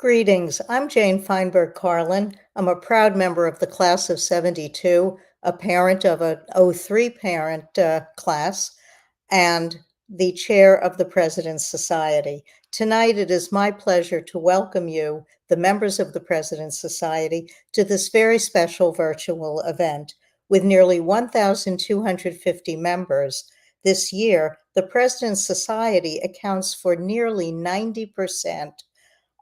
Greetings. I'm Jane Feinberg Carlin. I'm a proud member of the class of 72, a parent of an '03 parent class, and the chair of the President's Society. Tonight, it is my pleasure to welcome you, the members of the President's Society, to this very special virtual event. With nearly 1,250 members this year, the President's Society accounts for nearly 90%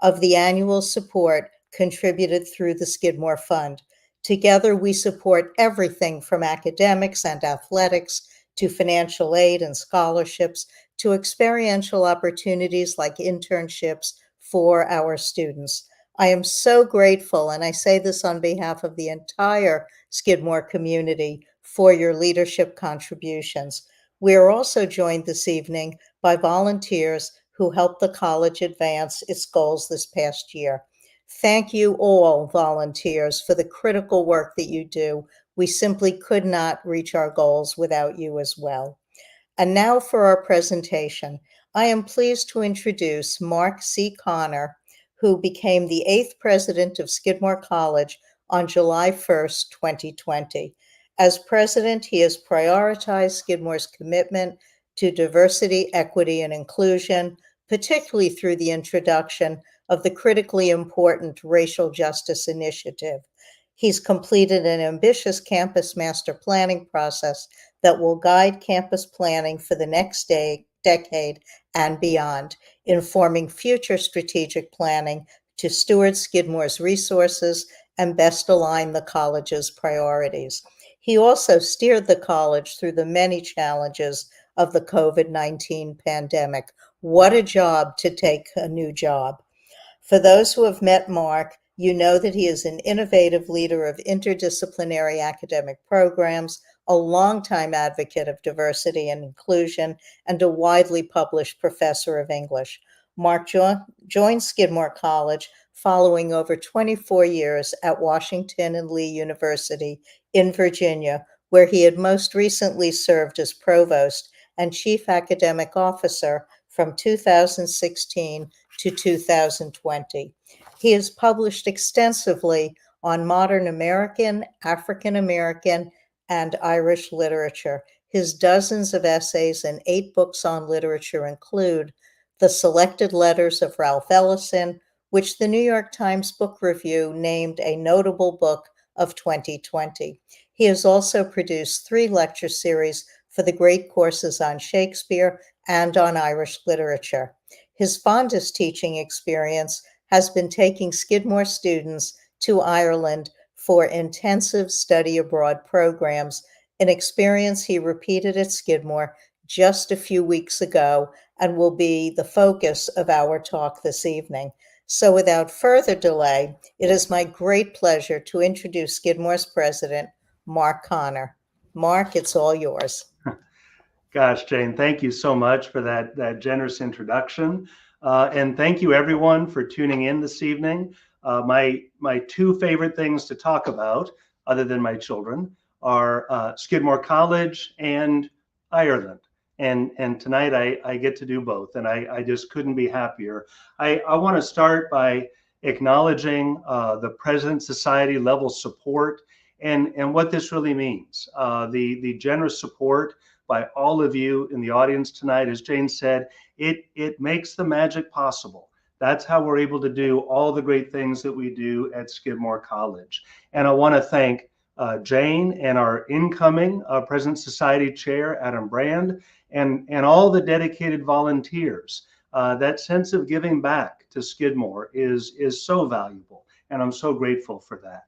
of the annual support contributed through the Skidmore Fund. Together, we support everything from academics and athletics to financial aid and scholarships to experiential opportunities like internships for our students. I am so grateful, and I say this on behalf of the entire Skidmore community, for your leadership contributions. We are also joined this evening by volunteers who helped the college advance its goals this past year. Thank you all, volunteers, for the critical work that you do. We simply could not reach our goals without you as well. And now for our presentation. I am pleased to introduce Mark C. Connor, who became the 8th president of Skidmore College on July 1st, 2020. As president, he has prioritized Skidmore's commitment to diversity, equity, and inclusion, particularly through the introduction of the critically important Racial Justice Initiative. He's completed an ambitious campus master planning process that will guide campus planning for the next decade and beyond, informing future strategic planning to steward Skidmore's resources and best align the college's priorities. He also steered the college through the many challenges of the COVID-19 pandemic. What a job to take a new job. For those who have met Mark, you know that he is an innovative leader of interdisciplinary academic programs, a longtime advocate of diversity and inclusion, and a widely published professor of English. Mark joined Skidmore College following over 24 years at Washington and Lee University in Virginia, where he had most recently served as provost and chief academic officer from 2016 to 2020. He has published extensively on modern American, African American, and Irish literature. His dozens of essays and 8 books on literature include The Selected Letters of Ralph Ellison, which the New York Times Book Review named a notable book of 2020. He has also produced 3 lecture series for the great courses on Shakespeare and on Irish literature. His fondest teaching experience has been taking Skidmore students to Ireland for intensive study abroad programs, an experience he repeated at Skidmore just a few weeks ago and will be the focus of our talk this evening. So without further delay, it is my great pleasure to introduce Skidmore's president, Mark Connor. Mark, it's all yours. Gosh, Jane, thank you so much for that generous introduction. And thank you everyone for tuning in this evening. My 2 favorite things to talk about, other than my children, are Skidmore College and Ireland. And tonight I get to do both, and I just couldn't be happier. I want to start by acknowledging the President's Society level support and what this really means. The generous support by all of you in the audience tonight. As Jane said, it makes the magic possible. That's how we're able to do all the great things that we do at Skidmore College. And I want to thank Jane and our incoming President's Society Chair, Adam Brand, and all the dedicated volunteers. That sense of giving back to Skidmore is so valuable, and I'm so grateful for that.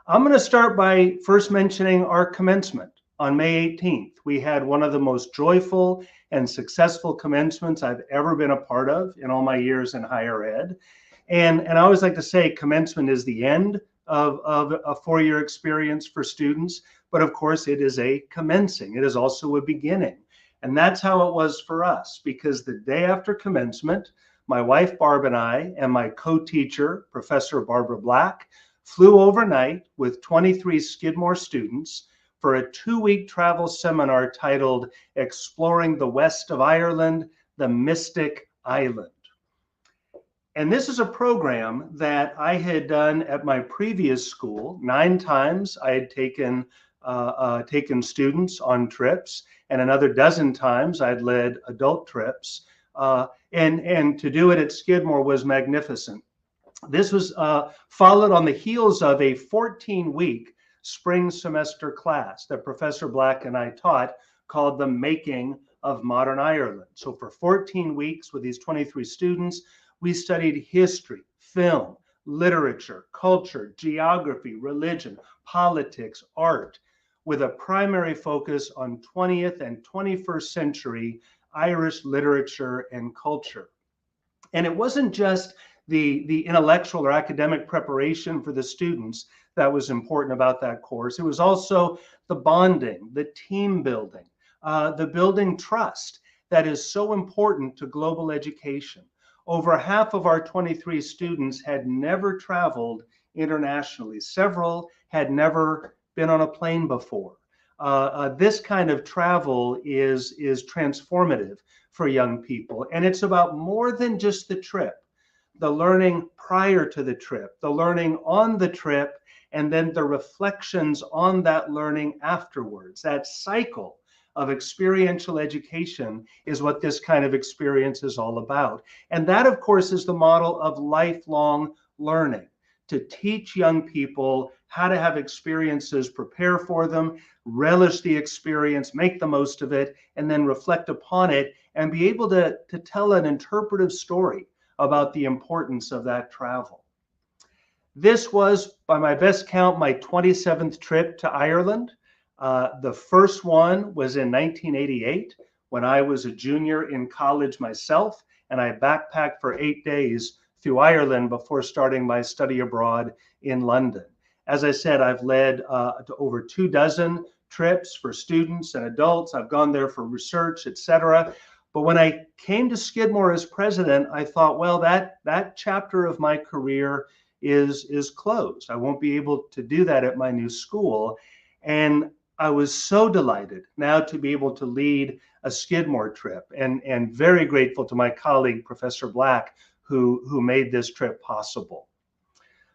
I'm going to start by first mentioning our commencement. On May 18th, we had one of the most joyful and successful commencements I've ever been a part of in all my years in higher ed. And I always like to say commencement is the end of a 4-year experience for students, but of course it is a commencing. It is also a beginning. And that's how it was for us, because the day after commencement, my wife Barb and I and my co-teacher, Professor Barbara Black, flew overnight with 23 Skidmore students for a 2-week travel seminar titled Exploring the West of Ireland, the Mystic Island. And this is a program that I had done at my previous school. 9 times I had taken students on trips, and another dozen times I'd led adult trips. And to do it at Skidmore was magnificent. This was followed on the heels of a 14-week spring semester class that Professor Black and I taught called The Making of Modern Ireland. So for 14 weeks with these 23 students, we studied history, film, literature, culture, geography, religion, politics, art, with a primary focus on 20th and 21st century Irish literature and culture. And it wasn't just the intellectual or academic preparation for the students that was important about that course. It was also the bonding, the team building, the building trust that is so important to global education. Over half of our 23 students had never traveled internationally. Several had never been on a plane before. This kind of travel is transformative for young people, and it's about more than just the trip. The learning prior to the trip, the learning on the trip, and then the reflections on that learning afterwards. That cycle of experiential education is what this kind of experience is all about. And that, of course, is the model of lifelong learning, to teach young people how to have experiences, prepare for them, relish the experience, make the most of it, and then reflect upon it and be able to tell an interpretive story about the importance of that travel. This was, by my best count, my 27th trip to Ireland. The first one was in 1988 when I was a junior in college myself, and I backpacked for 8 days through Ireland before starting my study abroad in London. As I said, I've led to over 24 trips for students and adults. I've gone there for research, etc. But when I came to Skidmore as president, I thought, well, that chapter of my career is closed. I won't be able to do that at my new school. And I was so delighted now to be able to lead a Skidmore trip, and very grateful to my colleague, Professor Black, who made this trip possible.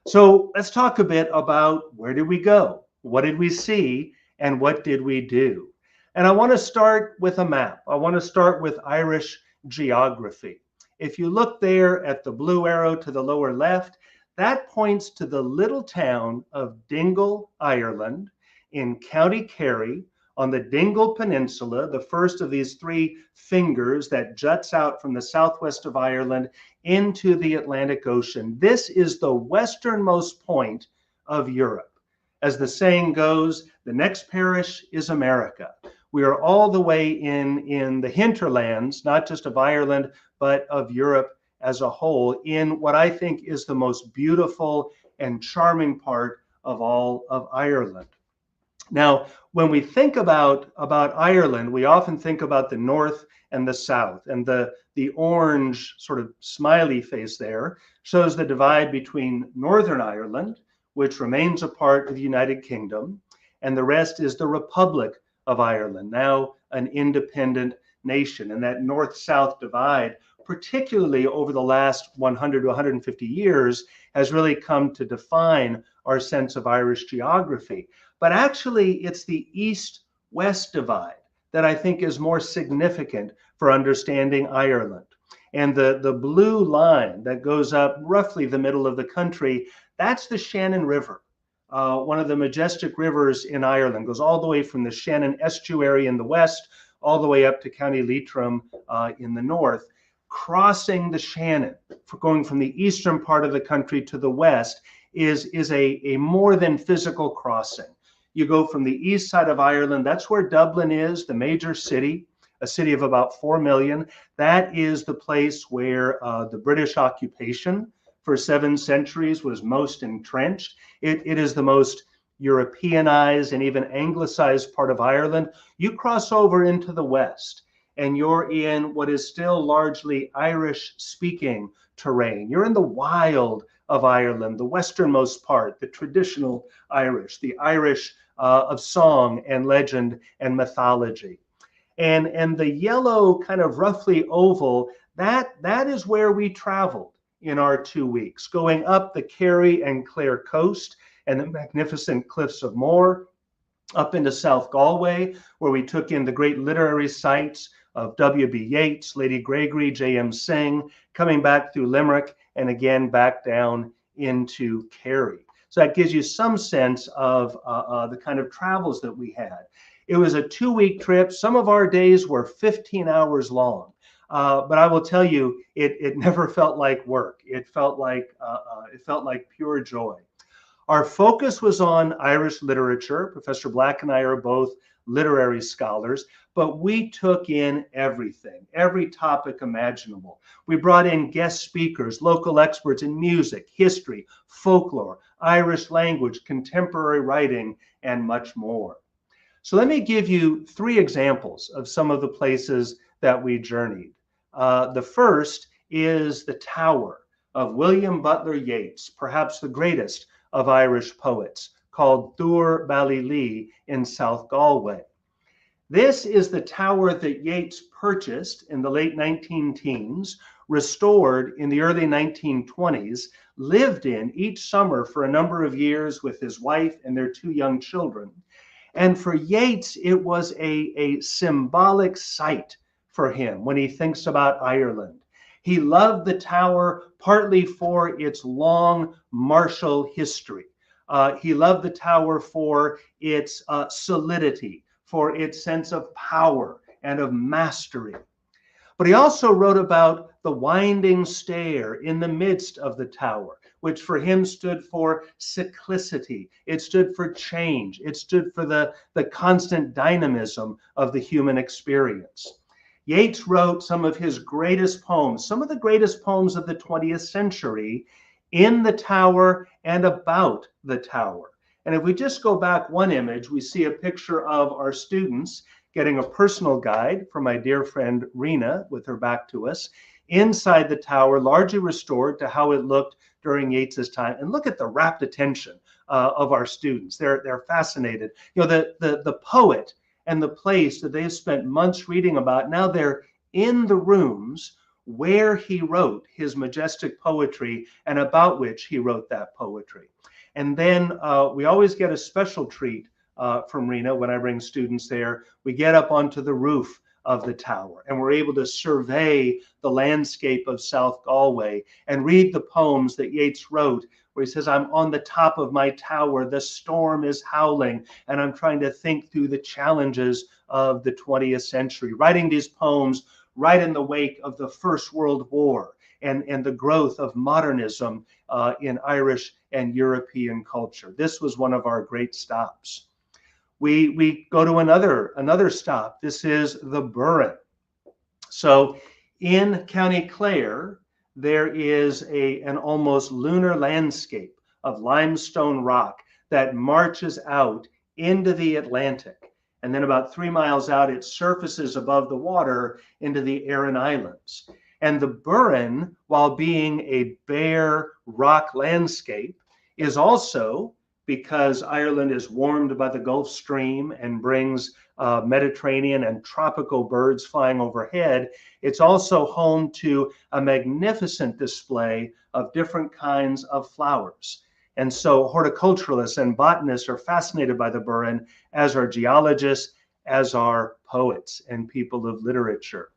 So let's talk a bit about where did we go? What did we see? And what did we do? And I want to start with a map. I want to start with Irish geography. If you look there at the blue arrow to the lower left, that points to the little town of Dingle, Ireland, in County Kerry, on the Dingle Peninsula, the first of these 3 fingers that juts out from the southwest of Ireland into the Atlantic Ocean. This is the westernmost point of Europe. As the saying goes, the next parish is America. We are all the way in the hinterlands, not just of Ireland, but of Europe as a whole, in what I think is the most beautiful and charming part of all of Ireland. Now, when we think about Ireland, we often think about the north and the south, and the orange sort of smiley face there shows the divide between Northern Ireland, which remains a part of the United Kingdom, and the rest is the Republic of Ireland, now an independent nation. And that north-south divide, particularly over the last 100 to 150 years, has really come to define our sense of Irish geography. But actually, it's the east-west divide that I think is more significant for understanding Ireland. And the blue line that goes up roughly the middle of the country, that's the Shannon River. One of the majestic rivers in Ireland, goes all the way from the Shannon estuary in the west, all the way up to County Leitrim in the north. Crossing the Shannon, going from the eastern part of the country to the west, is a more than physical crossing. You go from the east side of Ireland, that's where Dublin is, the major city, a city of about 4 million. That is the place where the British occupation for 7 centuries was most entrenched. It is the most Europeanized and even anglicized part of Ireland. You cross over into the west, and you're in what is still largely Irish-speaking terrain. You're in the wild of Ireland, the westernmost part, the traditional Irish, the Irish of song and legend and mythology. And the yellow kind of roughly oval, that is where we traveled in our 2 weeks, going up the Kerry and Clare coast and the magnificent cliffs of Moher, up into South Galway, where we took in the great literary sites of W.B. Yeats, Lady Gregory, J.M. Synge, coming back through Limerick, and again back down into Kerry. So that gives you some sense of the kind of travels that we had. It was a 2-week trip. Some of our days were 15 hours long. But I will tell you, it never felt like work. It felt like pure joy. Our focus was on Irish literature. Professor Black and I are both literary scholars, but we took in everything, every topic imaginable. We brought in guest speakers, local experts in music, history, folklore, Irish language, contemporary writing, and much more. So let me give you 3 examples of some of the places that we journeyed. The first is the Tower of William Butler Yeats, perhaps the greatest of Irish poets, called Dúr Ballylee in South Galway. This is the tower that Yeats purchased in the late 19-teens, restored in the early 1920s, lived in each summer for a number of years with his wife and their 2 young children. And for Yeats, it was a symbolic site for him when he thinks about Ireland. He loved the tower partly for its long martial history. He loved the tower for its solidity, for its sense of power and of mastery. But he also wrote about the winding stair in the midst of the tower, which for him stood for cyclicity. It stood for change. It stood for the constant dynamism of the human experience. Yeats wrote some of his greatest poems, some of the greatest poems of the 20th century, in the tower and about the tower. And if we just go back one image, we see a picture of our students getting a personal guide from my dear friend Rena, with her back to us, inside the tower, largely restored to how it looked during Yeats's time. And look at the rapt attention of our students. They're fascinated. You know, the poet and the place that they've spent months reading about, now they're in the rooms where he wrote his majestic poetry and about which he wrote that poetry. And then we always get a special treat from Rena when I bring students there. We get up onto the roof of the tower and we're able to survey the landscape of South Galway and read the poems that Yeats wrote, where he says, I'm on the top of my tower, the storm is howling, and I'm trying to think through the challenges of the 20th century, writing these poems right in the wake of the First World War and the growth of modernism in Irish and European culture. This was one of our great stops. We go to another stop. This is the Burren. So in County Clare, there is an almost lunar landscape of limestone rock that marches out into the Atlantic. And then about 3 miles out, it surfaces above the water into the Aran Islands. And the Burren, while being a bare rock landscape, is also, because Ireland is warmed by the Gulf Stream and brings Mediterranean and tropical birds flying overhead, it's also home to a magnificent display of different kinds of flowers. And so horticulturalists and botanists are fascinated by the Burren, as are geologists, as are poets and people of literature.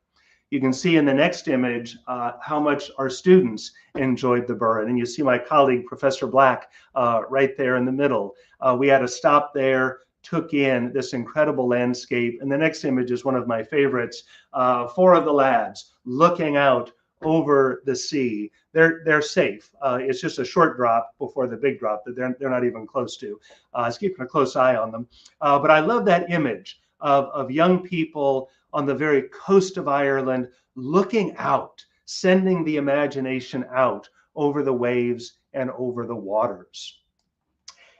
You can see in the next image how much our students enjoyed the Burren. And you see my colleague, Professor Black, right there in the middle. We had a stop there, took in this incredible landscape. And the next image is one of my favorites. 4 of the lads looking out over the sea. They're safe. It's just a short drop before the big drop that they're not even close to. It's keeping a close eye on them. But I love that image of young people on the very coast of Ireland, looking out, sending the imagination out over the waves and over the waters.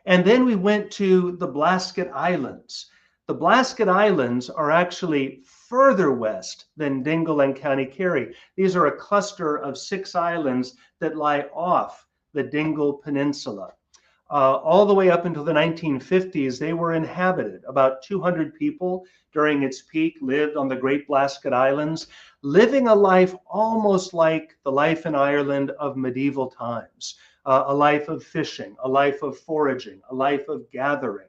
And then we went to the Blasket Islands. The Blasket Islands are actually further west than Dingle and County Kerry. These are a cluster of 6 islands that lie off the Dingle Peninsula. All the way up until the 1950s, they were inhabited. About 200 people during its peak lived on the Great Blasket Islands, living a life almost like the life in Ireland of medieval times, a life of fishing, a life of foraging, a life of gathering.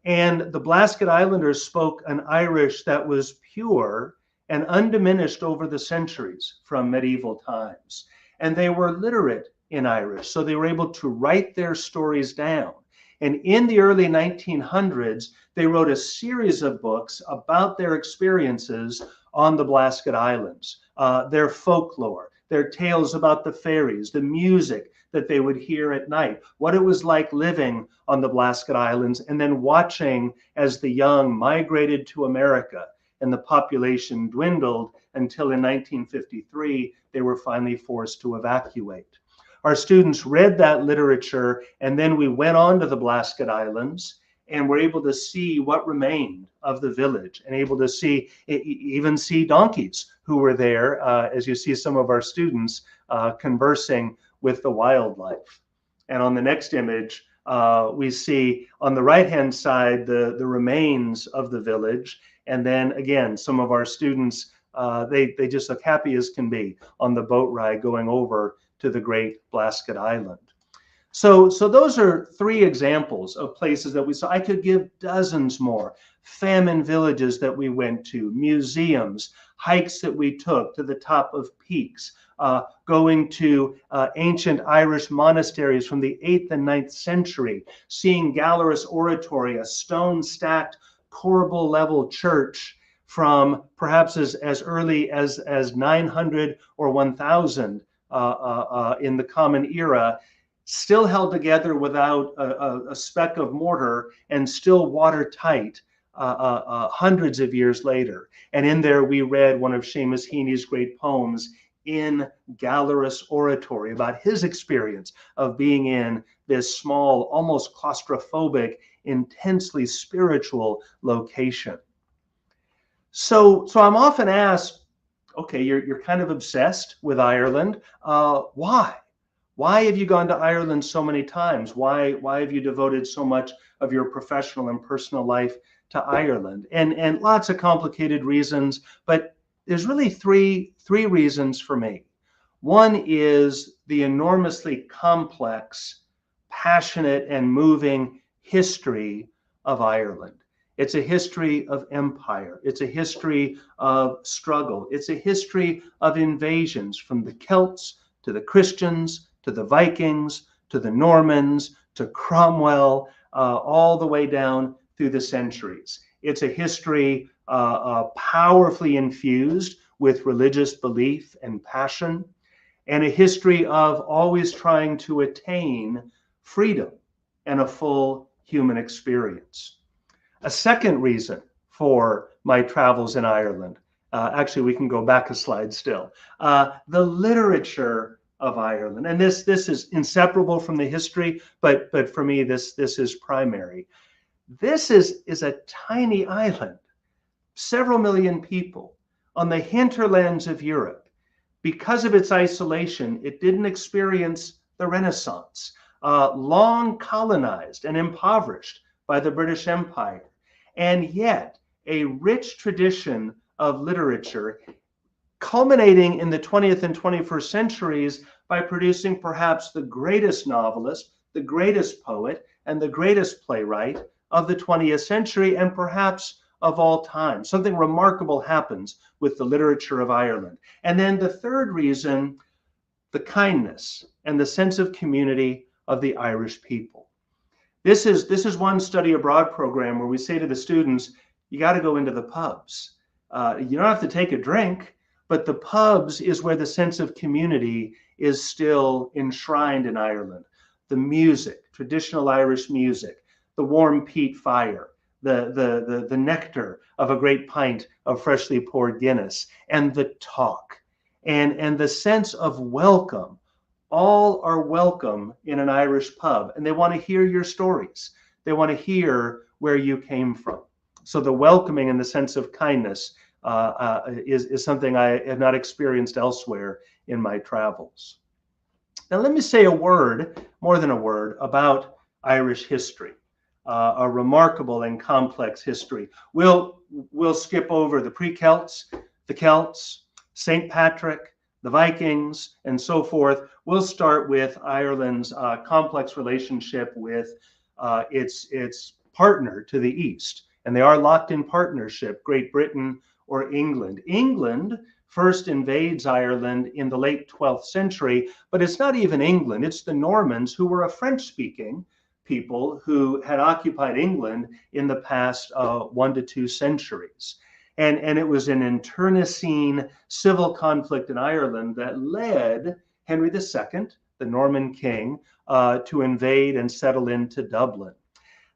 And the Blasket Islanders spoke an Irish that was pure and undiminished over the centuries from medieval times. And they were literate in Irish, so they were able to write their stories down. And in the early 1900s, they wrote a series of books about their experiences on the Blasket Islands, their folklore, their tales about the fairies, the music that they would hear at night, what it was like living on the Blasket Islands, and then watching as the young migrated to America and the population dwindled until in 1953, they were finally forced to evacuate. Our students read that literature, and then we went on to the Blasket Islands and were able to see what remained of the village, and able to see, even see donkeys who were there, as you see some of our students conversing with the wildlife. And on the next image, we see on the right-hand side the remains of the village. And then again, some of our students, they just look happy as can be on the boat ride going over to the Great Blasket Island. So those are three examples of places that we saw. I could give dozens more. Famine villages that we went to, museums, hikes that we took to the top of peaks, going to ancient Irish monasteries from the 8th and 9th century, seeing Gallerus Oratory, a stone-stacked corbel level church from perhaps as early as 900 or 1000 in the Common Era, still held together without a speck of mortar and still watertight hundreds of years later. And in there we read one of Seamus Heaney's great poems, In Gallerus Oratory, about his experience of being in this small, almost claustrophobic, intensely spiritual location. So I'm often asked, okay, you're kind of obsessed with Ireland. Why? Why have you gone to Ireland so many times? Why have you devoted so much of your professional and personal life to Ireland? And lots of complicated reasons, but there's really three reasons for me. One is the enormously complex, passionate, and moving history of Ireland. It's a history of empire. It's a history of struggle. It's a history of invasions, from the Celts to the Christians, to the Vikings, to the Normans, to Cromwell, all the way down through the centuries. It's a history powerfully infused with religious belief and passion, and a history of always trying to attain freedom and a full human experience. A second reason for my travels in Ireland, actually we can go back a slide still, the literature of Ireland. And this is inseparable from the history, but for me this is primary. This is a tiny island, several million people on the hinterlands of Europe. Because of its isolation, it didn't experience the Renaissance, long colonized and impoverished by the British Empire, and yet a rich tradition of literature, culminating in the 20th and 21st centuries by producing perhaps the greatest novelist, the greatest poet, and the greatest playwright of the 20th century, and perhaps of all time. Something remarkable happens with the literature of Ireland. And then the third reason, the kindness and the sense of community of the Irish people. This is one study abroad program where we say to the students, you got to go into the pubs. You don't have to take a drink, but the pubs is where the sense of community is still enshrined in Ireland. The music, traditional Irish music, the warm peat fire, the nectar of a great pint of freshly poured Guinness, and the talk, and the sense of welcome. All are welcome in an Irish pub, and they want to hear your stories. They want to hear where you came from. So the welcoming and the sense of kindness is something I have not experienced elsewhere in my travels. Now let me say a word, more than a word, about Irish history, a remarkable and complex history. We'll skip over the pre-Celts, the Celts, St. Patrick, the Vikings, and so forth. We'll start with Ireland's complex relationship with its partner to the east. And they are locked in partnership, Great Britain or England. England first invades Ireland in the late 12th century, but it's not even England, it's the Normans, who were a French-speaking people who had occupied England in the past 1 to 2 centuries. And it was an internecine civil conflict in Ireland that led Henry II, the Norman king, to invade and settle into Dublin.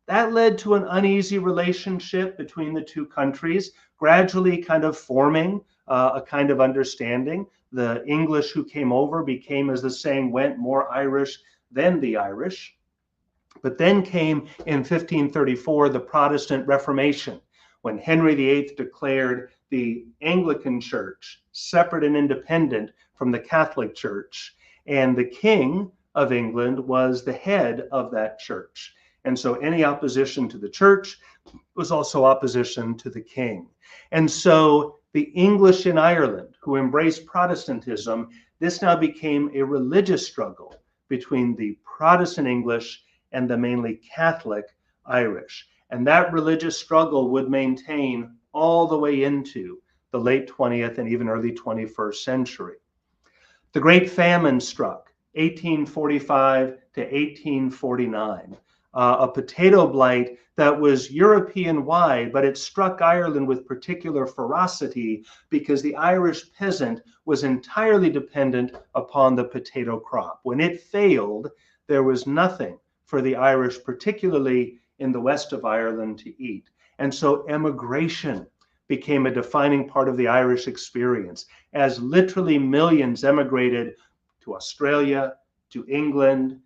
That led to an uneasy relationship between the two countries, gradually kind of forming a kind of understanding. The English who came over became, as the saying went, more Irish than the Irish. But then came in 1534 the Protestant Reformation, when Henry VIII declared the Anglican Church separate and independent from the Catholic Church. And the King of England was the head of that church. And so any opposition to the church was also opposition to the king. And so the English in Ireland, who embraced Protestantism, this now became a religious struggle between the Protestant English and the mainly Catholic Irish. And that religious struggle would maintain all the way into the late 20th and even early 21st century. The Great Famine struck 1845 to 1849. A potato blight that was European-wide, but it struck Ireland with particular ferocity because the Irish peasant was entirely dependent upon the potato crop. When it failed, there was nothing for the Irish, particularly in the west of Ireland, to eat. And so emigration became a defining part of the Irish experience, as literally millions emigrated to Australia, to England,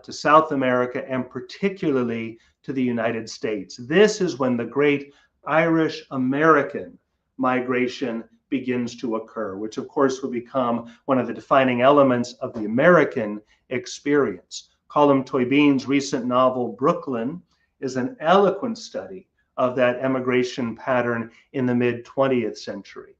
to South America, and particularly to the United States. This is when the great Irish-American migration begins to occur, which of course will become one of the defining elements of the American experience. Colm Tóibín's recent novel, Brooklyn, is an eloquent study of that emigration pattern in the mid-20th century.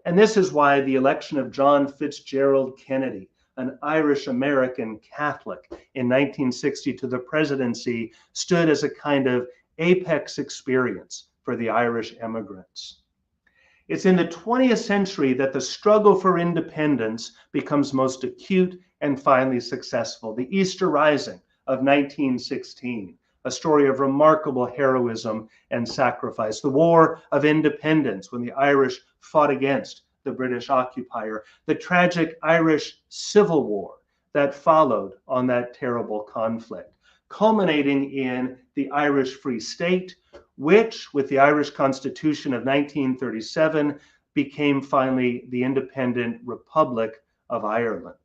And this is why the election of John Fitzgerald Kennedy, an Irish-American Catholic, in 1960 to the presidency, stood as a kind of apex experience for the Irish immigrants. It's in the 20th century that the struggle for independence becomes most acute and finally successful. The Easter Rising of 1916, a story of remarkable heroism and sacrifice. The War of Independence, when the Irish fought against the British occupier. The tragic Irish Civil War that followed on that terrible conflict, culminating in the Irish Free State, which, with the Irish Constitution of 1937, became finally the independent Republic of Ireland.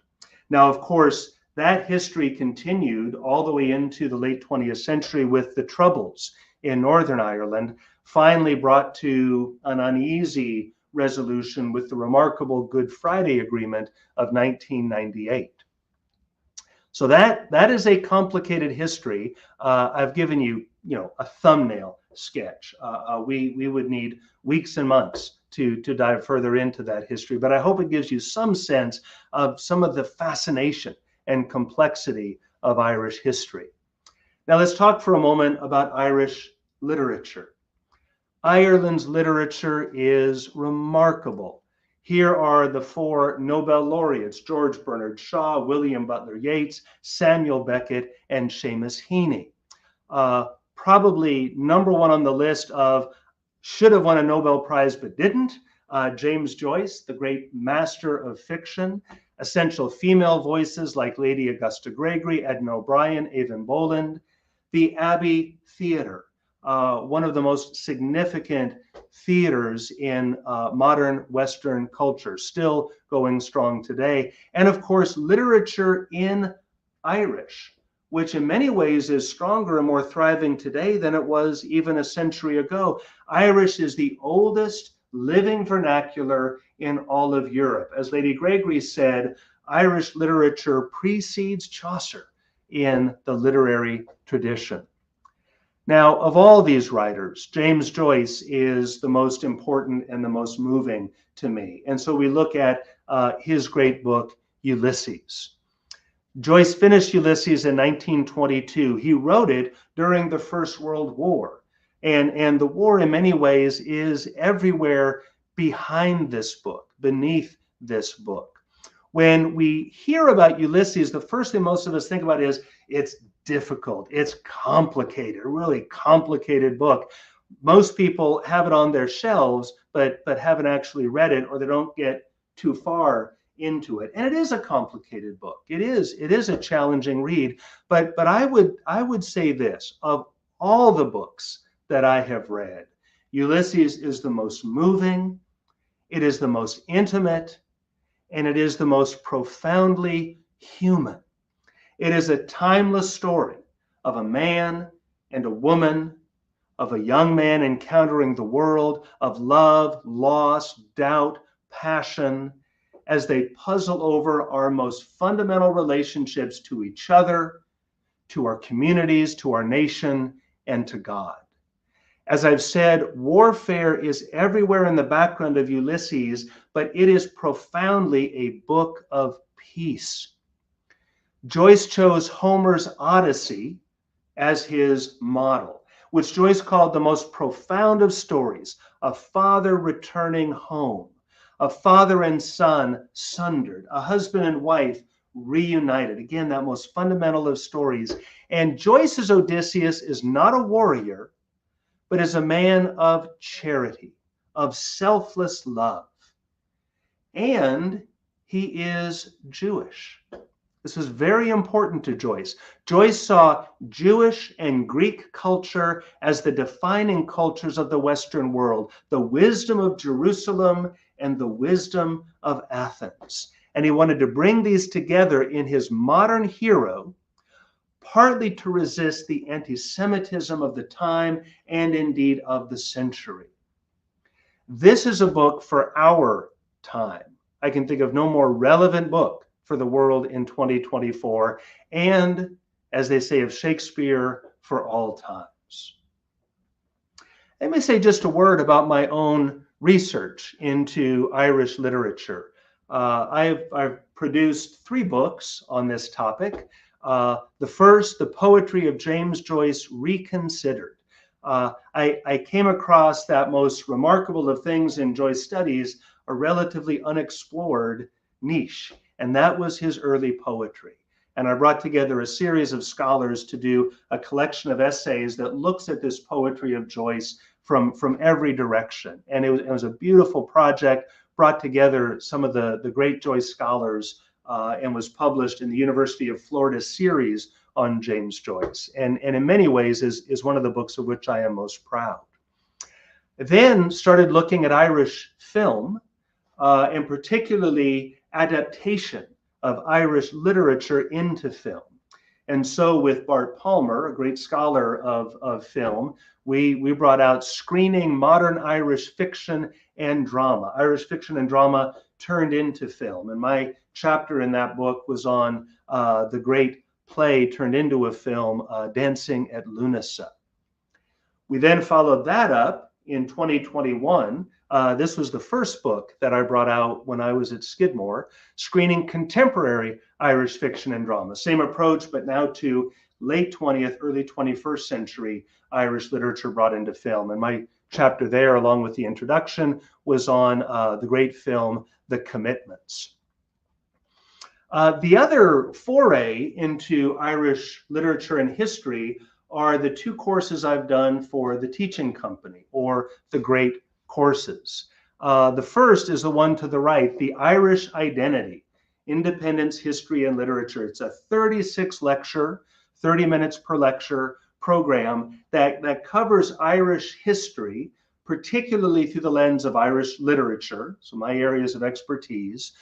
Now, of course, that history continued all the way into the late 20th century with the Troubles in Northern Ireland, finally brought to an uneasy resolution with the remarkable Good Friday Agreement of 1998. So that is a complicated history. I've given you, a thumbnail sketch. We would need weeks and months to dive further into that history, but I hope it gives you some sense of some of the fascination and complexity of Irish history. Now let's talk for a moment about Irish literature. Ireland's literature is remarkable. Here are the 4 Nobel laureates: George Bernard Shaw, William Butler Yeats, Samuel Beckett, and Seamus Heaney. Probably number 1 on the list of should have won a Nobel Prize but didn't, James Joyce, the great master of fiction. Essential female voices like Lady Augusta Gregory, Edna O'Brien, Evan Boland. The Abbey Theatre, one of the most significant theaters in modern Western culture, still going strong today. And of course, literature in Irish, which in many ways is stronger and more thriving today than it was even a century ago. Irish is the oldest living vernacular in all of Europe. As Lady Gregory said, Irish literature precedes Chaucer in the literary tradition. Now, of all these writers, James Joyce is the most important and the most moving to me. And so we look at his great book, Ulysses. Joyce finished Ulysses in 1922. He wrote it during the First World War. And the war, in many ways, is everywhere behind this book, beneath this book. When we hear about Ulysses, the first thing most of us think about is it's difficult, it's complicated, a really complicated book. Most people have it on their shelves, but haven't actually read it, or they don't get too far into it. And it is a complicated book. It is a challenging read. But I would say this: of all the books that I have read, Ulysses is the most moving, it is the most intimate, and it is the most profoundly human. It is a timeless story of a man and a woman, of a young man encountering the world, of love, loss, doubt, passion, as they puzzle over our most fundamental relationships to each other, to our communities, to our nation, and to God. As I've said, warfare is everywhere in the background of Ulysses, but it is profoundly a book of peace. Joyce chose Homer's Odyssey as his model, which Joyce called the most profound of stories: a father returning home, a father and son sundered, a husband and wife reunited. Again, that most fundamental of stories. And Joyce's Odysseus is not a warrior, but is a man of charity, of selfless love. And he is Jewish. This was very important to Joyce. Joyce saw Jewish and Greek culture as the defining cultures of the Western world, the wisdom of Jerusalem and the wisdom of Athens. And he wanted to bring these together in his modern hero, partly to resist the anti-Semitism of the time and indeed of the century. This is a book for our time. I can think of no more relevant book for the world in 2024, and, as they say of Shakespeare, for all times. Let me say just a word about my own research into Irish literature. I've produced 3 books on this topic. The first, The Poetry of James Joyce Reconsidered. I came across that most remarkable of things in Joyce studies, a relatively unexplored niche, and that was his early poetry. And I brought together a series of scholars to do a collection of essays that looks at this poetry of Joyce from every direction. And it was a beautiful project, brought together some of the great Joyce scholars, and was published in the University of Florida series on James Joyce. And in many ways is one of the books of which I am most proud. I then started looking at Irish film, and particularly adaptation of Irish literature into film. And so with Bart Palmer, a great scholar of film, we brought out Screening Modern Irish Fiction and Drama, Irish fiction and drama turned into film. And my chapter in that book was on the great play turned into a film, Dancing at Lunasa. We then followed that up in 2021. This was the first book that I brought out when I was at Skidmore, Screening Contemporary Irish Fiction and Drama. Same approach, but now to late 20th, early 21st century Irish literature brought into film. And my chapter there, along with the introduction, was on the great film, The Commitments. The other foray into Irish literature and history are the 2 courses I've done for the Teaching Company, or the Great Courses. The first is the one to the right, The Irish Identity, Independence, History, and Literature. It's a 36 lecture, 30 minutes per lecture program that covers Irish history, particularly through the lens of Irish literature, so my areas of expertise,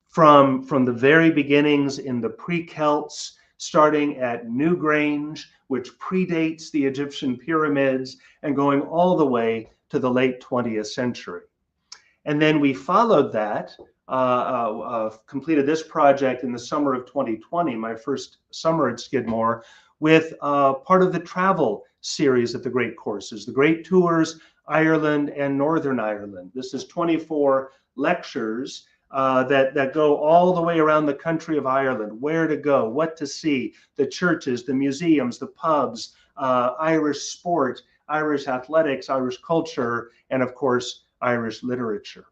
from the very beginnings in the pre-Celts, starting at Newgrange, which predates the Egyptian pyramids, and going all the way to the late 20th century. And then we followed that completed this project in the summer of 2020, my first summer at Skidmore, with part of the travel series at the Great Courses, the Great Tours, Ireland and Northern Ireland. This is 24 lectures that go all the way around the country of Ireland, where to go, what to see, the churches, the museums, the pubs, Irish sport, Irish athletics, Irish culture, and of course, Irish literature.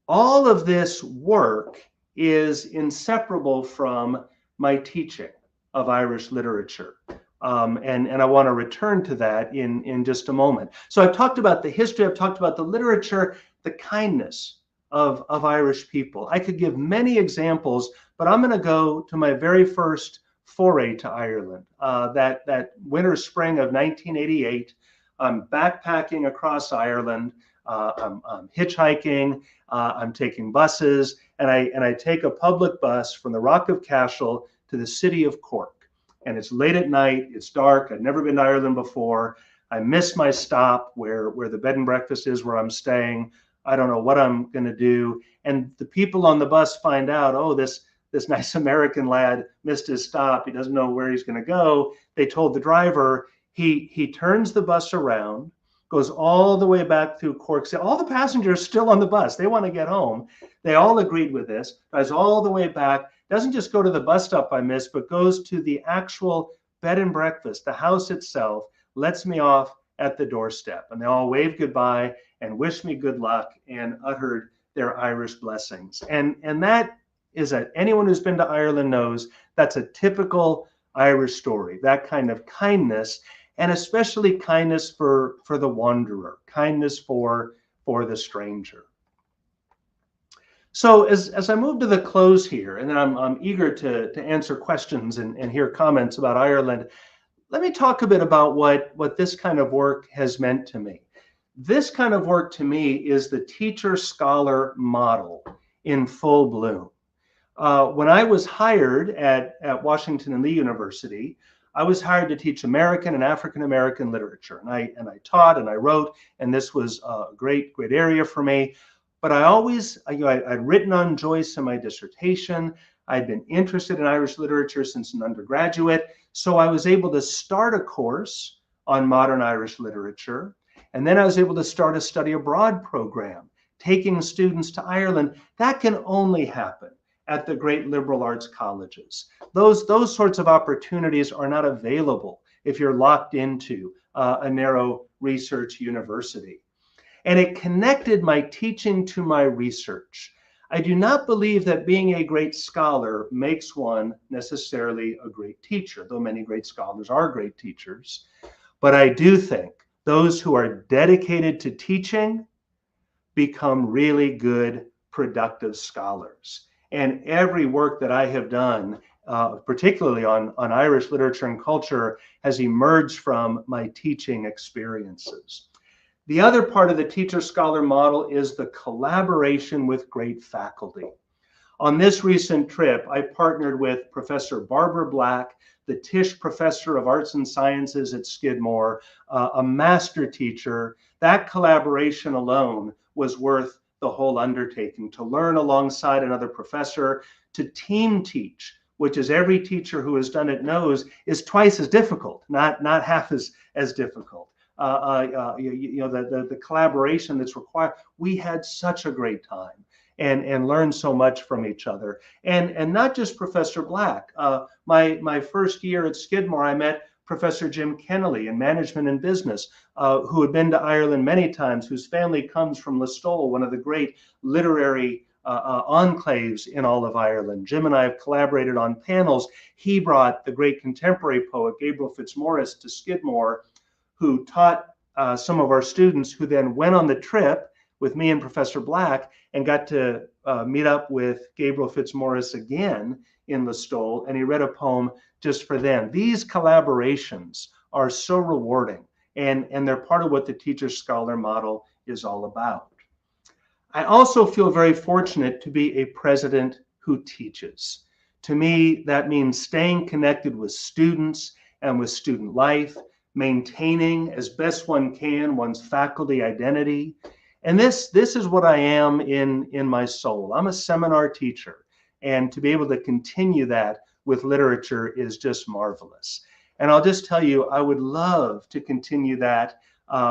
All of this work is inseparable from my teaching of Irish literature. And I want to return to that in just a moment. So I've talked about the history, I've talked about the literature, the kindness of Irish people. I could give many examples, but I'm going to go to my very first foray to Ireland, that winter, spring of 1988. I'm backpacking across Ireland. I'm hitchhiking. I'm taking buses, and I take a public bus from the Rock of Cashel to the city of Cork. And it's late at night, it's dark, I'd never been to Ireland before. I miss my stop where the bed and breakfast is where I'm staying. I don't know what I'm gonna do. And the people on the bus find out, oh, this nice American lad missed his stop. He doesn't know where he's gonna go. They told the driver, he turns the bus around, goes all the way back through Cork. So all the passengers still on the bus, they wanna get home. They all agreed with this, drives all the way back, doesn't just go to the bus stop I missed, but goes to the actual bed and breakfast, the house itself, lets me off at the doorstep. And they all waved goodbye and wished me good luck and uttered their Irish blessings. And that is anyone who's been to Ireland knows that's a typical Irish story, that kind of kindness, and especially kindness for the wanderer, kindness for the stranger. So as I move to the close here, and then I'm eager to answer questions and hear comments about Ireland, let me talk a bit about what this kind of work has meant to me. This kind of work to me is the teacher-scholar model in full bloom. When I was hired at Washington and Lee University, I was hired to teach American and African American literature, and I taught and I wrote, and this was a great area for me. But I always, I'd written on Joyce in my dissertation. I'd been interested in Irish literature since an undergraduate. So I was able to start a course on modern Irish literature. And then I was able to start a study abroad program, taking students to Ireland. That can only happen at the great liberal arts colleges. Those sorts of opportunities are not available if you're locked into a narrow research university. And it connected my teaching to my research. I do not believe that being a great scholar makes one necessarily a great teacher, though many great scholars are great teachers. But I do think those who are dedicated to teaching become really good, productive scholars. And every work that I have done, particularly on Irish literature and culture, has emerged from my teaching experiences. The other part of the teacher-scholar model is the collaboration with great faculty. On this recent trip, I partnered with Professor Barbara Black, the Tisch Professor of Arts and Sciences at Skidmore, a master teacher. That collaboration alone was worth the whole undertaking, to learn alongside another professor, to team teach, which, as every teacher who has done it knows, is twice as difficult, not half as difficult. The collaboration that's required. We had such a great time and learned so much from each other. And not just Professor Black. My first year at Skidmore, I met Professor Jim Kennelly in management and business, who had been to Ireland many times, whose family comes from Listowel, one of the great literary enclaves in all of Ireland. Jim and I have collaborated on panels. He brought the great contemporary poet Gabriel Fitzmaurice to Skidmore, who taught some of our students, who then went on the trip with me and Professor Black and got to meet up with Gabriel Fitzmaurice again in Listowel, and he read a poem just for them. These collaborations are so rewarding, and they're part of what the teacher-scholar model is all about. I also feel very fortunate to be a president who teaches. To me, that means staying connected with students and with student life, maintaining as best one can one's faculty identity, And this is what I am in my soul. I'm a seminar teacher, and to be able to continue that with literature is just marvelous. And I'll just tell you, I would love to continue that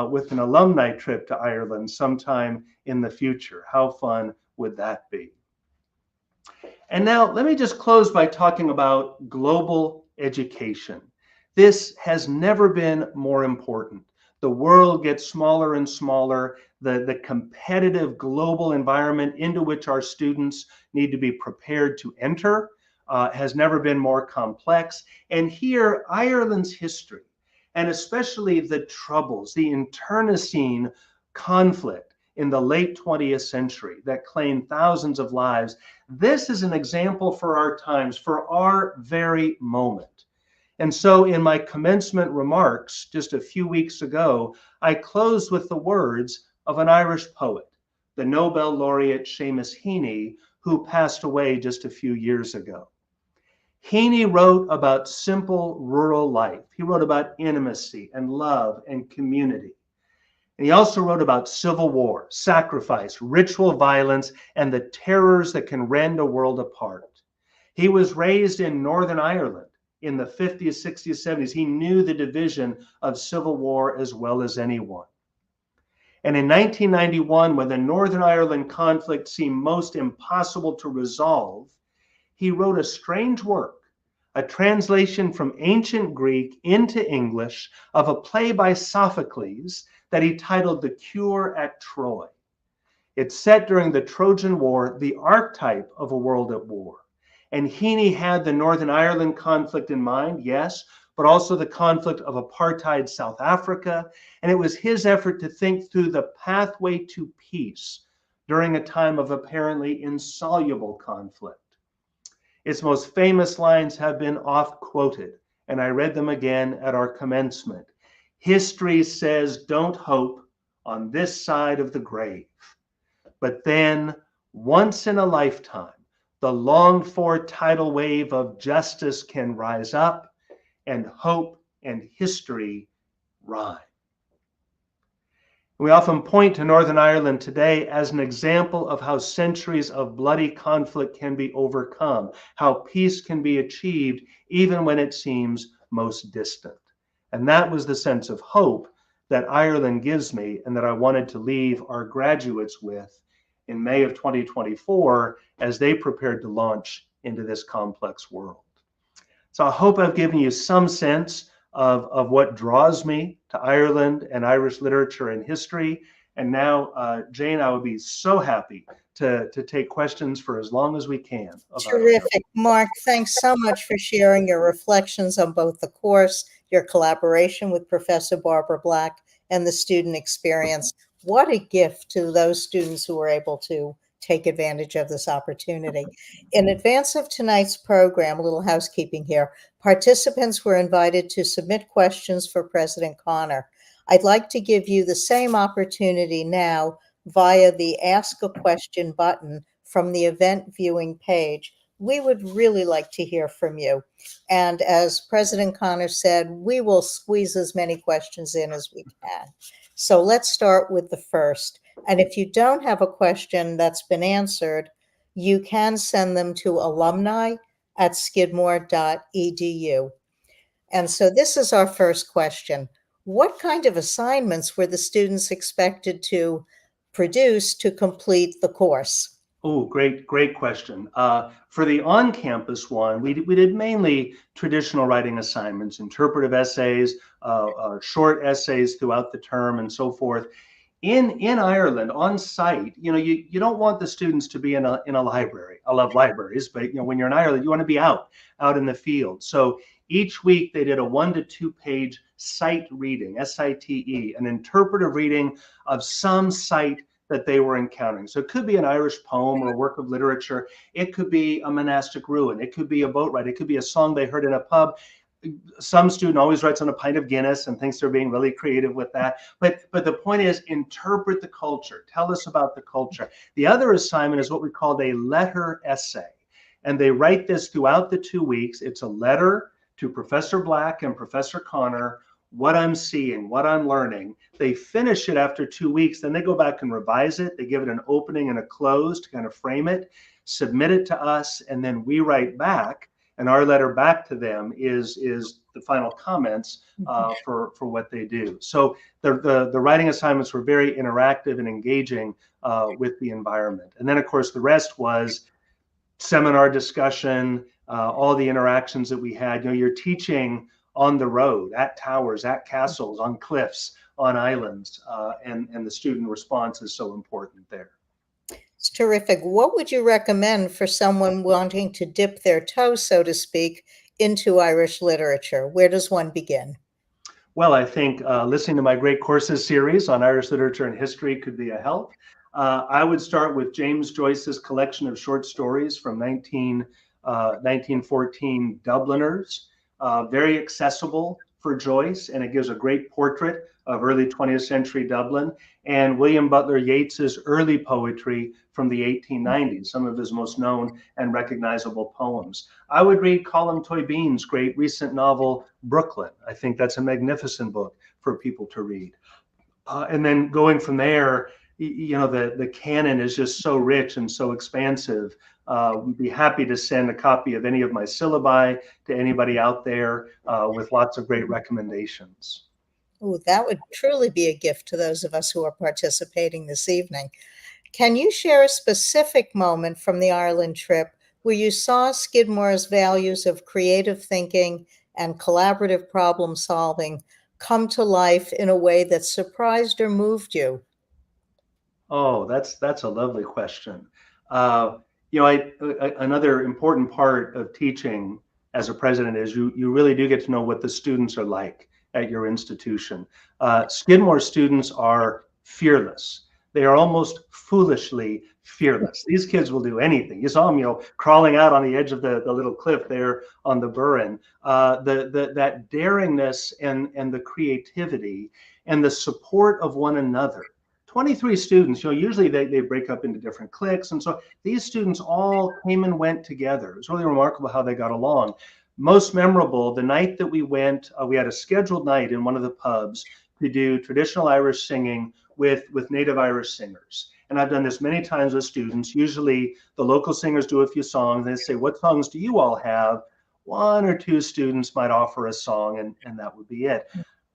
with an alumni trip to Ireland sometime in the future. How fun would that be? And now let me just close by talking about global education. This has never been more important. The world gets smaller and smaller. The competitive global environment into which our students need to be prepared to enter has never been more complex. And here, Ireland's history, and especially the Troubles, the internecine conflict in the late 20th century that claimed thousands of lives, this is an example for our times, for our very moment. And so in my commencement remarks just a few weeks ago, I closed with the words of an Irish poet, the Nobel laureate Seamus Heaney, who passed away just a few years ago. Heaney wrote about simple rural life. He wrote about intimacy and love and community. And he also wrote about civil war, sacrifice, ritual violence, and the terrors that can rend a world apart. He was raised in Northern Ireland in the 50s, 60s, 70s. He knew the division of civil war as well as anyone. And in 1991, when the Northern Ireland conflict seemed most impossible to resolve, he wrote a strange work, a translation from ancient Greek into English of a play by Sophocles that he titled The Cure at Troy. It's set during the Trojan War, the archetype of a world at war. And Heaney had the Northern Ireland conflict in mind, yes, but also the conflict of apartheid South Africa. And it was his effort to think through the pathway to peace during a time of apparently insoluble conflict. Its most famous lines have been oft quoted, and I read them again at our commencement. History says, don't hope on this side of the grave. But then, once in a lifetime, the longed for tidal wave of justice can rise up, and hope and history rhyme. We often point to Northern Ireland today as an example of how centuries of bloody conflict can be overcome, how peace can be achieved even when it seems most distant. And that was the sense of hope that Ireland gives me and that I wanted to leave our graduates with in May of 2024 as they prepared to launch into this complex world. So I hope I've given you some sense of what draws me to Ireland and Irish literature and history. And now, Jane, I would be so happy to take questions for as long as we can. Terrific. Mark, thanks so much for sharing your reflections on both the course, your collaboration with Professor Barbara Black, and the student experience. What a gift to those students who were able to take advantage of this opportunity. In advance of tonight's program, a little housekeeping here, participants were invited to submit questions for President Connor. I'd like to give you the same opportunity now via the Ask a Question button from the event viewing page. We would really like to hear from you. And as President Connor said, we will squeeze as many questions in as we can. So let's start with the first. And if you don't have a question that's been answered, you can send them to alumni@skidmore.edu. And so this is our first question. What kind of assignments were the students expected to produce to complete the course? Oh, great question. For the on-campus one, we did mainly traditional writing assignments, interpretive essays, short essays throughout the term and so forth. In Ireland, on site, you don't want the students to be in a library. I love libraries, but when you're in Ireland, you want to be out in the field. So each week they did a 1 to 2 page site reading, SITE, an interpretive reading of some site that they were encountering. So it could be an Irish poem or a work of literature. It could be a monastic ruin. It could be a boat ride. It could be a song they heard in a pub. Some student always writes on a pint of Guinness and thinks they're being really creative with that. But the point is, interpret the culture. Tell us about the culture. The other assignment is what we called a letter essay. And they write this throughout the 2 weeks. It's a letter to Professor Black and Professor Connor what I'm seeing, what I'm learning. They finish it after 2 weeks, then they go back and revise it. They give it an opening and a close to kind of frame it, submit it to us, and then we write back. And our letter back to them is the final comments for what they do. So the writing assignments were very interactive and engaging with the environment. And then, of course, the rest was seminar discussion, all the interactions that we had. You're teaching on the road, at towers, at castles, on cliffs, on islands, and the student response is so important there. It's terrific. What would you recommend for someone wanting to dip their toe, so to speak, into Irish literature? Where does one begin? Well, I think listening to my Great Courses series on Irish literature and history could be a help. I would start with James Joyce's collection of short stories from 1914, Dubliners. Very accessible for Joyce, and it gives a great portrait of early 20th century Dublin. And William Butler Yeats's early poetry from the 1890s, some of his most known and recognizable poems. I would read Colm Tóibín's great recent novel, Brooklyn. I think that's a magnificent book for people to read. And then going from there, the canon is just so rich and so expansive. We'd be happy to send a copy of any of my syllabi to anybody out there with lots of great recommendations. Oh, that would truly be a gift to those of us who are participating this evening. Can you share a specific moment from the Ireland trip where you saw Skidmore's values of creative thinking and collaborative problem solving come to life in a way that surprised or moved you? Oh, that's a lovely question. Another important part of teaching as a president is you really do get to know what the students are like at your institution. Skidmore students are fearless. They are almost foolishly fearless. These kids will do anything. You saw them, crawling out on the edge of the little cliff there on the Burren. That daringness and the creativity and the support of one another. 23 students, usually they break up into different cliques. And so these students all came and went together. It was really remarkable how they got along. Most memorable, the night that we went, we had a scheduled night in one of the pubs to do traditional Irish singing with native Irish singers. And I've done this many times with students. Usually the local singers do a few songs. They say, what songs do you all have? One or two students might offer a song, and that would be it.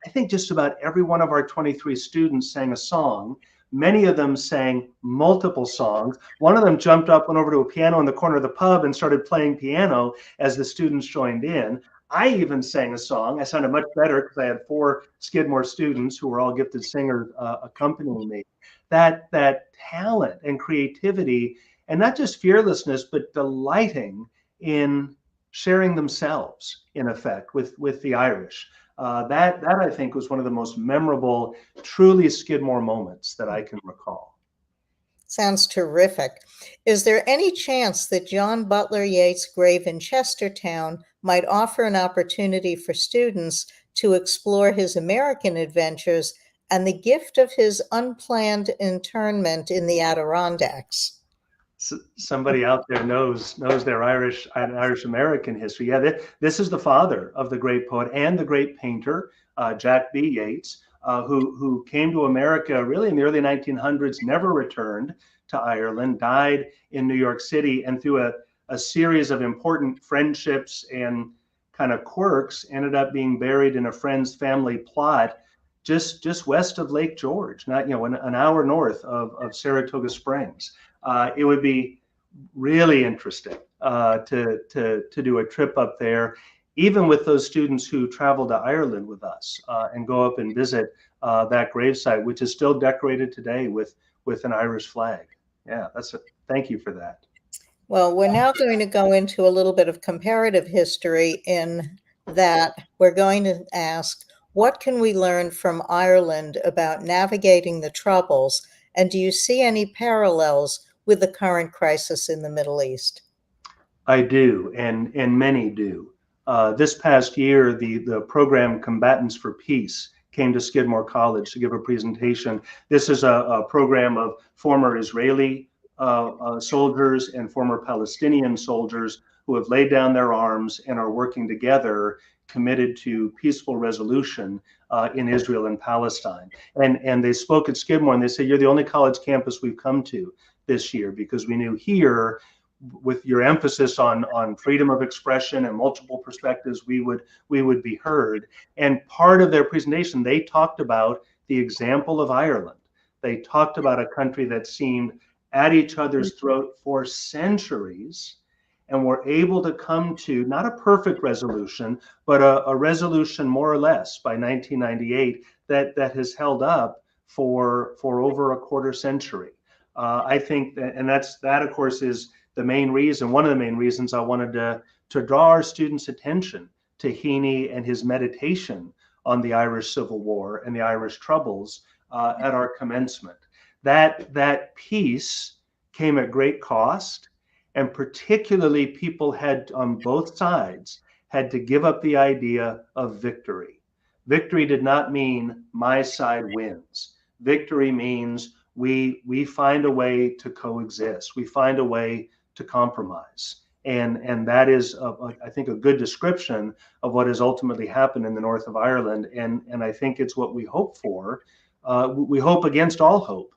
I think just about every one of our 23 students sang a song. Many of them sang multiple songs. One of them jumped up, went over to a piano in the corner of the pub and started playing piano as the students joined in. I even sang a song. I sounded much better because I had 4 Skidmore students who were all gifted singers accompanying me. That talent and creativity, and not just fearlessness, but delighting in sharing themselves, in effect, with the Irish. That I think was one of the most memorable, truly Skidmore moments that I can recall. Sounds terrific. Is there any chance that John Butler Yeats' grave in Chestertown might offer an opportunity for students to explore his American adventures and the gift of his unplanned internment in the Adirondacks? Somebody out there knows their Irish American history. Yeah, this is the father of the great poet and the great painter, Jack B. Yeats, who came to America really in the early 1900s, never returned to Ireland, died in New York City, and through a series of important friendships and kind of quirks, ended up being buried in a friend's family plot just west of Lake George, not an hour north of Saratoga Springs. It would be really interesting to do a trip up there, even with those students who travel to Ireland with us and go up and visit that gravesite, which is still decorated today with an Irish flag. Yeah, thank you for that. Well, we're now going to go into a little bit of comparative history in that we're going to ask, what can we learn from Ireland about navigating the Troubles? And do you see any parallels with the current crisis in the Middle East? I do, and many do. This past year, the program Combatants for Peace came to Skidmore College to give a presentation. This is a program of former Israeli soldiers and former Palestinian soldiers who have laid down their arms and are working together, committed to peaceful resolution in Israel and Palestine. And they spoke at Skidmore, and they said, "You're the only college campus we've come to this year, because we knew here, with your emphasis on freedom of expression and multiple perspectives, we would be heard." And part of their presentation, they talked about the example of Ireland. They talked about a country that seemed at each other's throat for centuries, and were able to come to not a perfect resolution, but a resolution more or less by 1998 that has held up for over a quarter century. I think that, and that of course is the main reason, one of the main reasons I wanted to draw our students' attention to Heaney and his meditation on the Irish Civil War and the Irish Troubles at our commencement. That piece came at great cost, and particularly people had, on both sides, had to give up the idea of victory. Victory did not mean my side wins. Victory means we find a way to coexist. We find a way to compromise. And that is, I think, a good description of what has ultimately happened in the north of Ireland. And I think it's what we hope for. We hope against all hope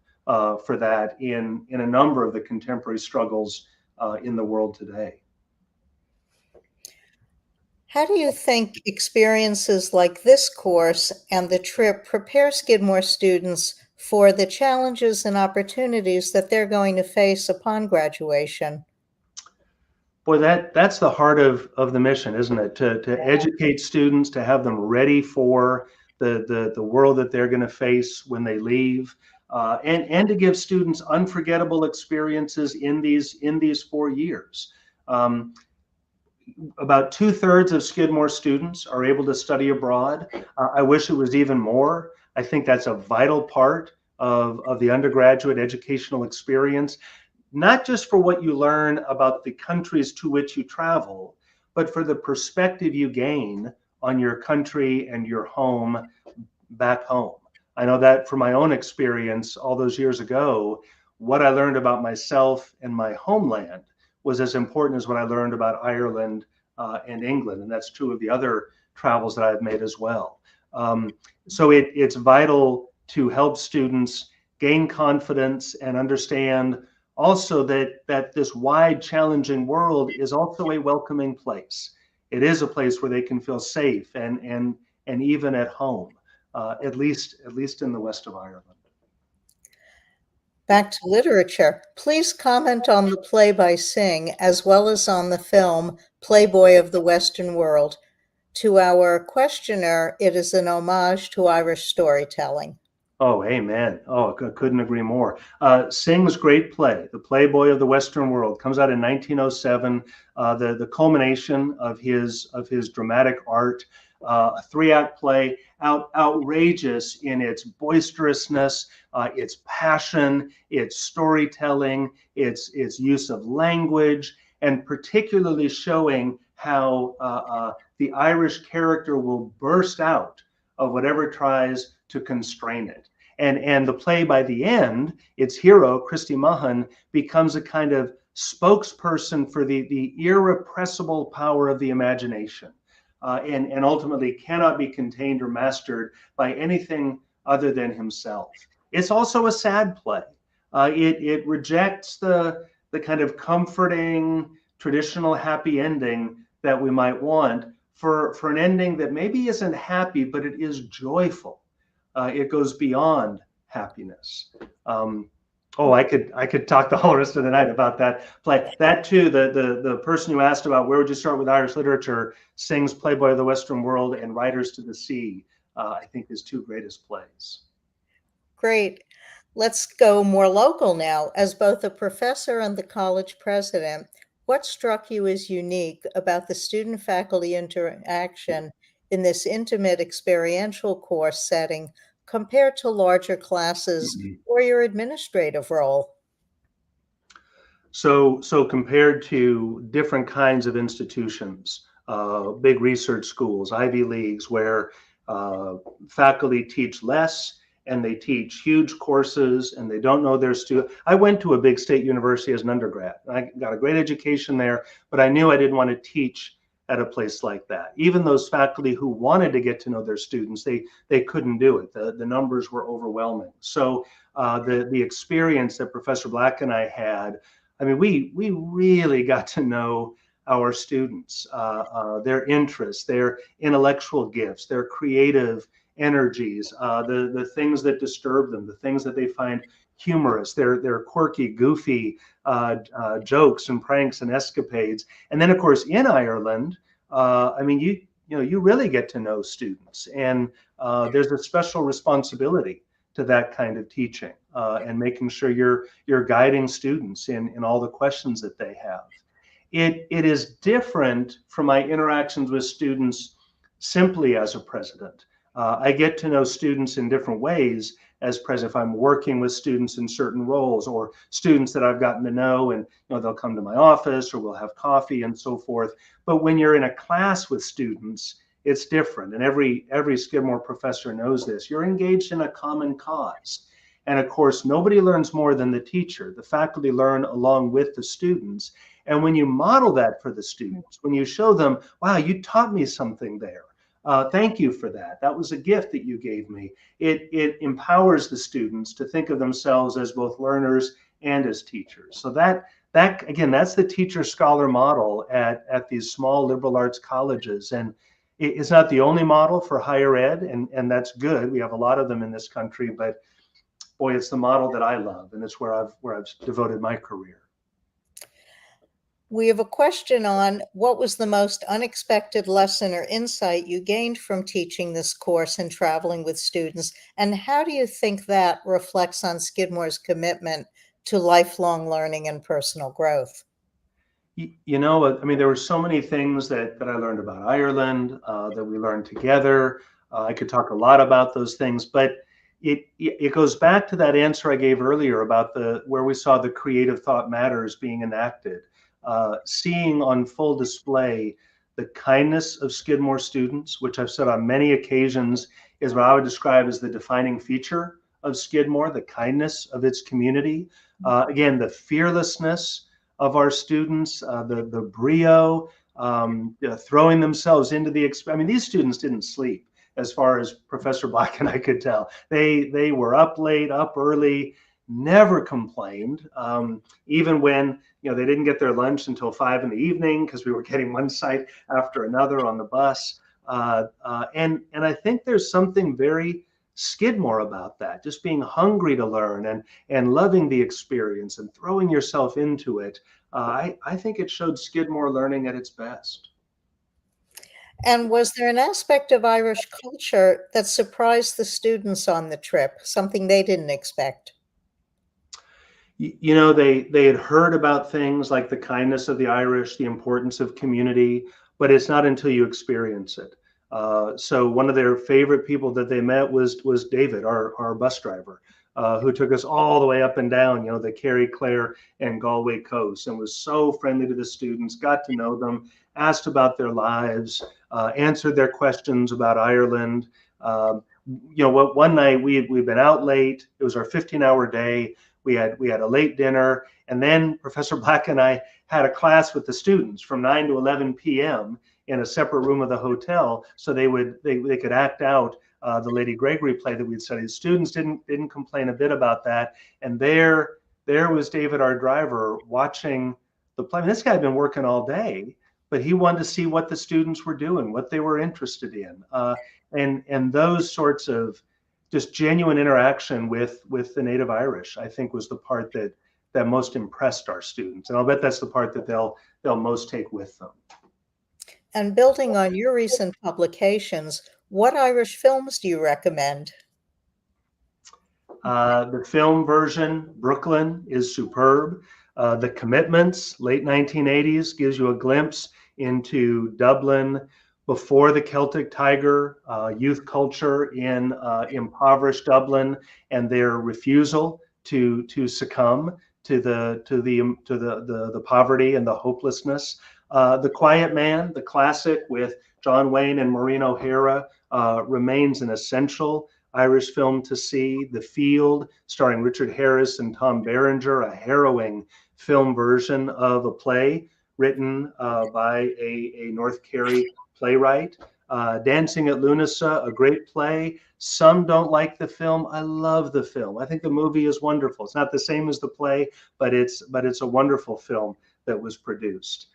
for that in a number of the contemporary struggles in the world today. How do you think experiences like this course and the trip prepare Skidmore students for the challenges and opportunities that they're going to face upon graduation? Boy, that's the heart of the mission, isn't it? To educate students, to have them ready for the world that they're going to face when they leave, and to give students unforgettable experiences in these 4 years. About 2/3 of Skidmore students are able to study abroad. I wish it was even more. I think that's a vital part of the undergraduate educational experience, not just for what you learn about the countries to which you travel, but for the perspective you gain on your country and your home back home. I know that from my own experience all those years ago, what I learned about myself and my homeland was as important as what I learned about Ireland and England. And that's true of the other travels that I've made as well. So it's vital to help students gain confidence and understand also that this wide, challenging world is also a welcoming place. It is a place where they can feel safe and even at home, at least in the west of Ireland. Back to literature. Please comment on the play by Synge, as well as on the film Playboy of the Western World. To our questioner, it is an homage to Irish storytelling. Oh, amen. Oh, I couldn't agree more. Synge's great play, The Playboy of the Western World, comes out in 1907. The culmination of his dramatic art, a 3-act play, outrageous in its boisterousness, its passion, its storytelling, its use of language, and particularly showing how the Irish character will burst out of whatever tries to constrain it. And the play, by the end, its hero, Christy Maughan, becomes a kind of spokesperson for the irrepressible power of the imagination, and ultimately cannot be contained or mastered by anything other than himself. It's also a sad play. It rejects the kind of comforting, traditional happy ending that we might want for an ending that maybe isn't happy, but it is joyful. It goes beyond happiness. I could talk the whole rest of the night about that play. That too, the person you asked about, where would you start with Irish literature, Synge's Playboy of the Western World and Riders to the Sea, I think his 2 greatest plays. Great. Let's go more local now. As both a professor and the college president, what struck you as unique about the student-faculty interaction in this intimate experiential course setting compared to larger classes or your administrative role? So compared to different kinds of institutions, big research schools, Ivy Leagues, where faculty teach less and they teach huge courses and they don't know their student. I went to a big state university as an undergrad. I got a great education there, but I knew I didn't want to teach at a place like that. Even those faculty who wanted to get to know their students, they couldn't do it. The numbers were overwhelming. So the experience that Professor Black and I had, I mean, we really got to know our students, their interests, their intellectual gifts, their creative energies, the things that disturb them, the things that they find humorous, their quirky, goofy jokes and pranks and escapades. And then, of course, in Ireland, I mean, you really get to know students, and there's a special responsibility to that kind of teaching and making sure you're guiding students in all the questions that they have. It is different from my interactions with students simply as a president. I get to know students in different ways as president if I'm working with students in certain roles, or students that I've gotten to know, and they'll come to my office or we'll have coffee and so forth. But when you're in a class with students, it's different. And every Skidmore professor knows this. You're engaged in a common cause. And of course, nobody learns more than the teacher. The faculty learn along with the students. And when you model that for the students, when you show them, wow, you taught me something there. Thank you for that. That was a gift that you gave me. It empowers the students to think of themselves as both learners and as teachers. So that again, that's the teacher-scholar model at these small liberal arts colleges. And it's not the only model for higher ed, and that's good. We have a lot of them in this country, but boy, it's the model that I love, and it's where I've devoted my career. We have a question on what was the most unexpected lesson or insight you gained from teaching this course and traveling with students, and how do you think that reflects on Skidmore's commitment to lifelong learning and personal growth? You know, I mean, there were so many things that I learned about Ireland, that we learned together. I could talk a lot about those things, but it goes back to that answer I gave earlier about where we saw the creative thought matters being enacted. Seeing on full display the kindness of Skidmore students, which I've said on many occasions is what I would describe as the defining feature of Skidmore, the kindness of its community. Again, the fearlessness of our students, the brio, throwing themselves into the I mean, these students didn't sleep, as far as Professor Black and I could tell. They were up late, up early, never complained, even when they didn't get their lunch until 5 p.m. because we were getting one site after another on the bus. And I think there's something very Skidmore about that, just being hungry to learn and loving the experience and throwing yourself into it. I think it showed Skidmore learning at its best. And was there an aspect of Irish culture that surprised the students on the trip, something they didn't expect? They had heard about things like the kindness of the Irish, the importance of community, but it's not until you experience it. So one of their favorite people that they met was David, our bus driver, who took us all the way up and down, the Kerry, Clare, and Galway coast, and was so friendly to the students, got to know them, asked about their lives, answered their questions about Ireland. One night we'd been out late. It was our 15-hour day. We had a late dinner, and then Professor Black and I had a class with the students from 9 to 11 p.m. in a separate room of the hotel, so they could act out the Lady Gregory play that we'd studied. Students didn't complain a bit about that, and there was David, our driver, watching the play. I mean, this guy had been working all day, but he wanted to see what the students were doing, what they were interested in, and those sorts of just genuine interaction with the native Irish, I think, was the part that most impressed our students, and I'll bet that's the part that they'll most take with them. And building on your recent publications, what Irish films do you recommend? The film version, Brooklyn, is superb. The Commitments, late 1980s, gives you a glimpse into Dublin before the Celtic Tiger, youth culture in impoverished Dublin, and their refusal to succumb to the poverty and the hopelessness. The Quiet Man, the classic with John Wayne and Maureen O'Hara, remains an essential Irish film to see. The Field, starring Richard Harris and Tom Berenger, a harrowing film version of a play written by a North Carey playwright. Dancing at Lunasa, a great play. Some don't like the film. I love the film. I think the movie is wonderful. It's not the same as the play, but it's a wonderful film that was produced.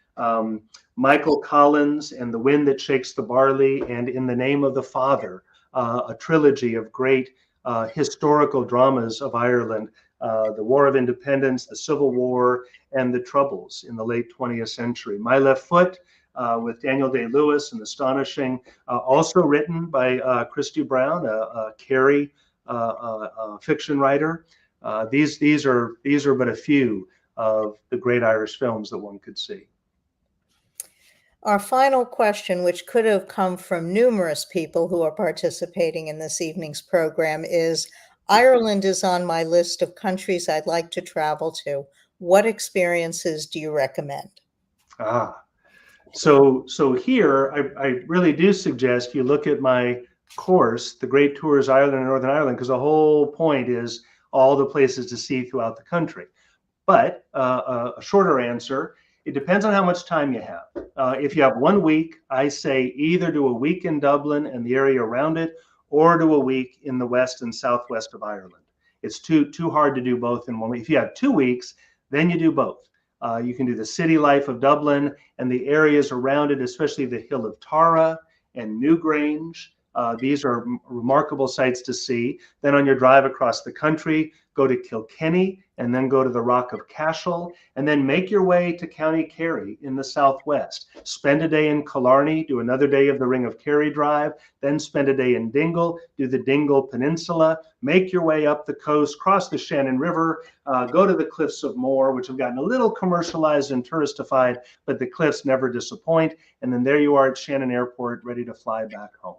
Michael Collins and The Wind That Shakes the Barley and In the Name of the Father, a trilogy of great historical dramas of Ireland, the War of Independence, the Civil War, and the Troubles in the late 20th century. My Left Foot, with Daniel Day-Lewis and Astonishing, also written by Christy Brown, a Carey fiction writer. These are but a few of the great Irish films that one could see. Our final question, which could have come from numerous people who are participating in this evening's program, is Ireland is on my list of countries I'd like to travel to. What experiences do you recommend? So here, I really do suggest you look at my course, The Great Tours Ireland and Northern Ireland, because the whole point is all the places to see throughout the country. But a shorter answer, it depends on how much time you have. If you have 1 week, I say either do a week in Dublin and the area around it, or do a week in the west and southwest of Ireland. It's too hard to do both in 1 week. If you have 2 weeks, then you do both. You can do the city life of Dublin and the areas around it, especially the Hill of Tara and Newgrange. These are remarkable sights to see. Then on your drive across the country, go to Kilkenny and then go to the Rock of Cashel, and then make your way to County Kerry in the southwest. Spend a day in Killarney, do another day of the Ring of Kerry Drive, then spend a day in Dingle, do the Dingle Peninsula, make your way up the coast, cross the Shannon River, go to the Cliffs of Moher, which have gotten a little commercialized and touristified, but the cliffs never disappoint. And then there you are at Shannon Airport, ready to fly back home.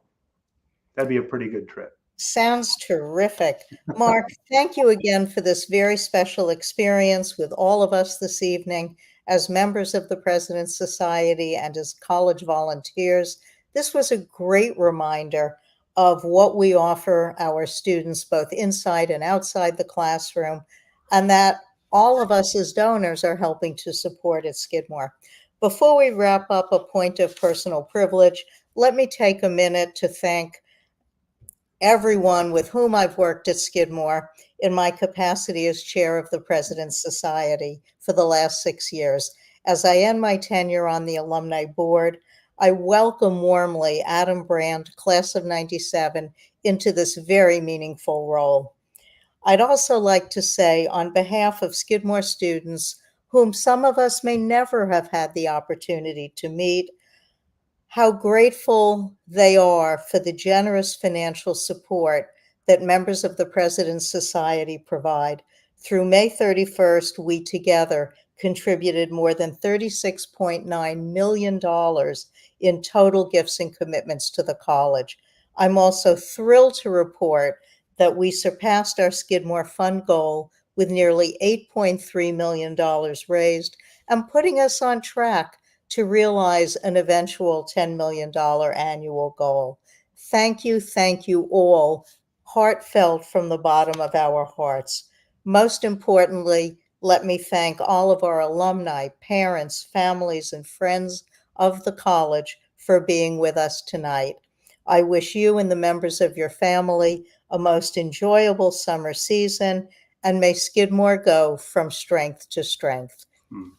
That'd be a pretty good trip. Sounds terrific. Mark, thank you again for this very special experience with all of us this evening as members of the President's Society and as college volunteers. This was a great reminder of what we offer our students both inside and outside the classroom, and that all of us as donors are helping to support at Skidmore. Before we wrap up, a point of personal privilege, let me take a minute to thank everyone with whom I've worked at Skidmore in my capacity as chair of the President's Society for the last 6 years. As I end my tenure on the alumni board, I welcome warmly Adam Brand, class of 97, into this very meaningful role. I'd also like to say, on behalf of Skidmore students, whom some of us may never have had the opportunity to meet, how grateful they are for the generous financial support that members of the President's Society provide. Through May 31st, we together contributed more than $36.9 million in total gifts and commitments to the college. I'm also thrilled to report that we surpassed our Skidmore Fund goal with nearly $8.3 million raised and putting us on track to realize an eventual $10 million annual goal. Thank you all, heartfelt from the bottom of our hearts. Most importantly, let me thank all of our alumni, parents, families, and friends of the college for being with us tonight. I wish you and the members of your family a most enjoyable summer season, and may Skidmore go from strength to strength.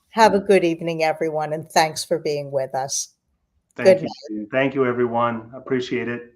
Have a good evening, everyone, and thanks for being with us. Thank you. Thank you, everyone. Appreciate it.